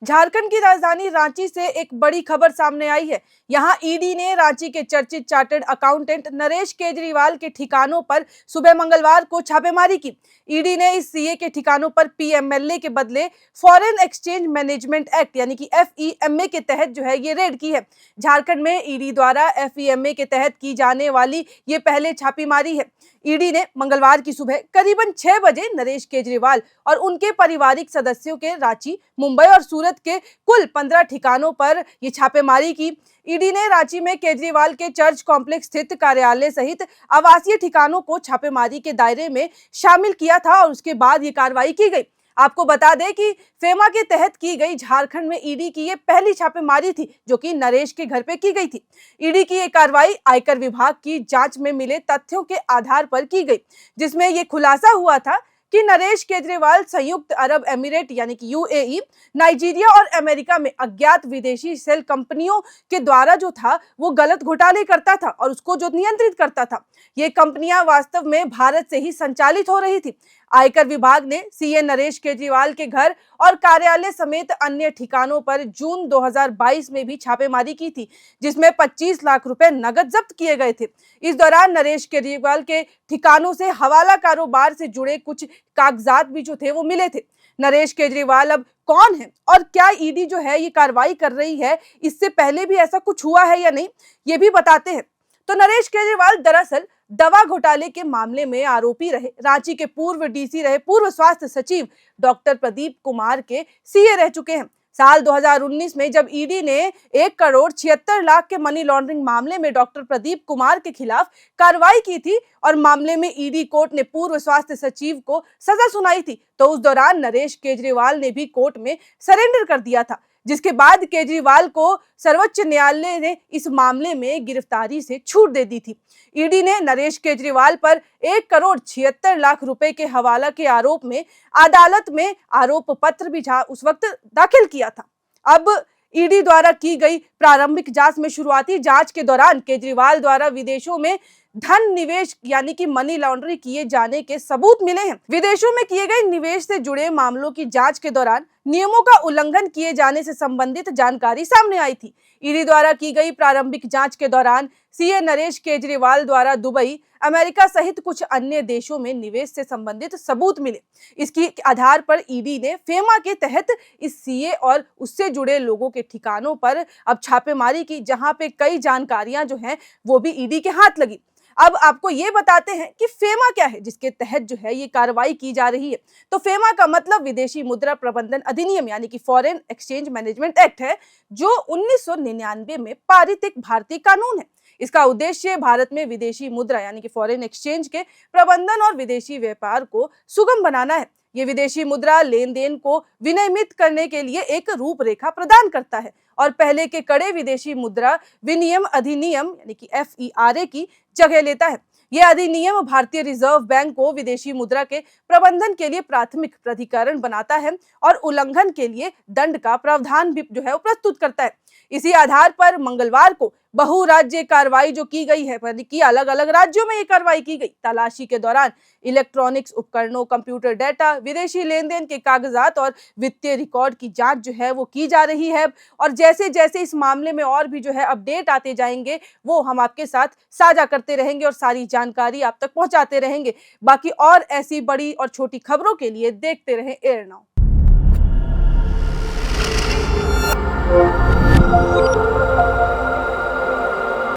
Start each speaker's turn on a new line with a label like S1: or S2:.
S1: झारखंड की राजधानी रांची से एक बड़ी खबर सामने आई है। यहां ईडी ने रांची के चर्चित चार्टर्ड अकाउंटेंट नरेश केजरीवाल के ठिकानों पर सुबह मंगलवार को छापेमारी की। ईडी ने इस सीए के ठिकानों पर पीएमएलए के बदले फॉरेन एक्सचेंज मैनेजमेंट एक्ट यानी कि एफईएमए के तहत जो है ये रेड की है। झारखंड में ईडी द्वारा एफईएमए के तहत की जाने वाली ये पहले छापेमारी है। ईडी ने मंगलवार की सुबह करीबन 6 बजे नरेश केजरीवाल और उनके पारिवारिक सदस्यों के रांची, मुंबई और सूरत के कुल 15 ठिकानों पर ये छापेमारी की। ईडी ने रांची में केजरीवाल के चर्च कॉम्प्लेक्स स्थित कार्यालय सहित आवासीय ठिकानों को छापेमारी के दायरे में शामिल किया था और उसके बाद ये कार्रवाई की गई। आपको बता दें कि फेमा के तहत की गई झारखंड में ईडी की ये पहली छापेमारी थी जो कि नरेश के घर पे की गई थी। ईडी की ये कार्रवाई आयकर विभाग की जांच में मिले तथ्यों के आधार पर की गई, जिसमें ये खुलासा हुआ था कि नरेश केजरीवाल संयुक्त अरब अमीरात यानी कि यूएई, नाइजीरिया और अमेरिका में अज्ञात विदेशी सेल कंपनियों के द्वारा जो था वो गलत घोटाले करता था और उसको जो नियंत्रित करता था। ये कंपनियां वास्तव में भारत से ही संचालित हो रही थी। आयकर विभाग ने सीए नरेश केजरीवाल के घर और कार्यालय समेत अन्य ठिकानों पर जून 2022 में भी छापेमारी की थी, जिसमें 25 लाख रुपए नगद जब्त किए गए थे। इस दौरान नरेश केजरीवाल के ठिकानों से हवाला कारोबार से जुड़े कुछ कागजात भी जो थे वो मिले थे। नरेश केजरीवाल अब कौन है और क्या ईडी जो है ये कार्रवाई कर रही है, इससे पहले भी ऐसा कुछ हुआ है या नहीं, ये भी बताते हैं। तो नरेश केजरीवाल दरअसल दवा घोटाले के मामले में आरोपी रहे। रांची के पूर्व डीसी रहे पूर्व स्वास्थ्य सचिव डॉक्टर प्रदीप कुमार के सीए रह चुके हैं। साल 2019 में जब ईडी ने 1,76,00,000 के मनी लॉन्ड्रिंग मामले में डॉक्टर प्रदीप कुमार के खिलाफ कार्रवाई की थी और मामले में ईडी कोर्ट ने पूर्व स्वास्थ्य सचिव को सजा सुनाई थी, तो उस दौरान नरेश केजरीवाल ने भी कोर्ट में सरेंडर कर दिया था, जिसके बाद केजरीवाल को सर्वोच्च न्यायालय ने इस मामले में गिरफ्तारी से छूट दे दी थी। ईडी ने नरेश केजरीवाल पर 1,76,00,000 रुपए के हवाला के आरोप में अदालत में आरोप पत्र भी उस वक्त दाखिल किया था। अब ईडी द्वारा की गई प्रारंभिक जांच में शुरुआती जांच के दौरान केजरीवाल द्वारा विदेशों में धन निवेश यानी कि मनी लॉन्ड्रिंग किए जाने के सबूत मिले हैं। विदेशों में किए गए निवेश से जुड़े मामलों की जांच के दौरान नियमों का उल्लंघन किए जाने से संबंधित जानकारी सामने आई थी। ईडी द्वारा की गई प्रारंभिक जांच के दौरान सीए नरेश केजरीवाल द्वारा दुबई, अमेरिका सहित कुछ अन्य देशों में निवेश से संबंधित सबूत मिले। इसके आधार पर ईडी ने फेमा के तहत इस सीए और उससे जुड़े लोगों के ठिकानों पर अब छापेमारी की, जहां पे कई जानकारियां जो हैं वो भी ईडी के हाथ लगी। अब आपको ये बताते हैं कि फेमा क्या है जिसके तहत जो है ये कार्रवाई की जा रही है। तो फेमा का मतलब विदेशी मुद्रा प्रबंधन अधिनियम यानी कि फॉरेन एक्सचेंज मैनेजमेंट एक्ट है, जो 1999 में पारित एक भारतीय कानून है। इसका उद्देश्य भारत में विदेशी मुद्रा यानी कि फॉरेन एक्सचेंज के प्रबंधन और विदेशी व्यापार को सुगम बनाना है। ये विदेशी मुद्रा लेन देन को विनियमित करने के लिए एक रूपरेखा प्रदान करता है और पहले के कड़े विदेशी मुद्रा विनियम अधिनियम यानी कि एफईआरए की जगह लेता है। यह अधिनियम भारतीय रिजर्व बैंक को विदेशी मुद्रा के प्रबंधन के लिए प्राथमिक प्राधिकरण बनाता है और उल्लंघन के लिए दंड का प्रावधान भी जो है वो प्रस्तुत करता है। इसी आधार पर मंगलवार को बहुराज्य कार्रवाई जो की गई है, यानी कि अलग अलग राज्यों में ये कार्रवाई की गई। तलाशी के दौरान इलेक्ट्रॉनिक्स उपकरणों, कंप्यूटर डेटा, विदेशी लेन देन के कागजात और वित्तीय रिकॉर्ड की जांच जो है वो की जा रही है और जैसे जैसे इस मामले में और भी जो है अपडेट आते जाएंगे वो हम आपके साथ साझा करते रहेंगे और सारी जानकारी आप तक पहुंचाते रहेंगे। बाकी और ऐसी बड़ी और छोटी खबरों के लिए देखते रहें एयर नाउ।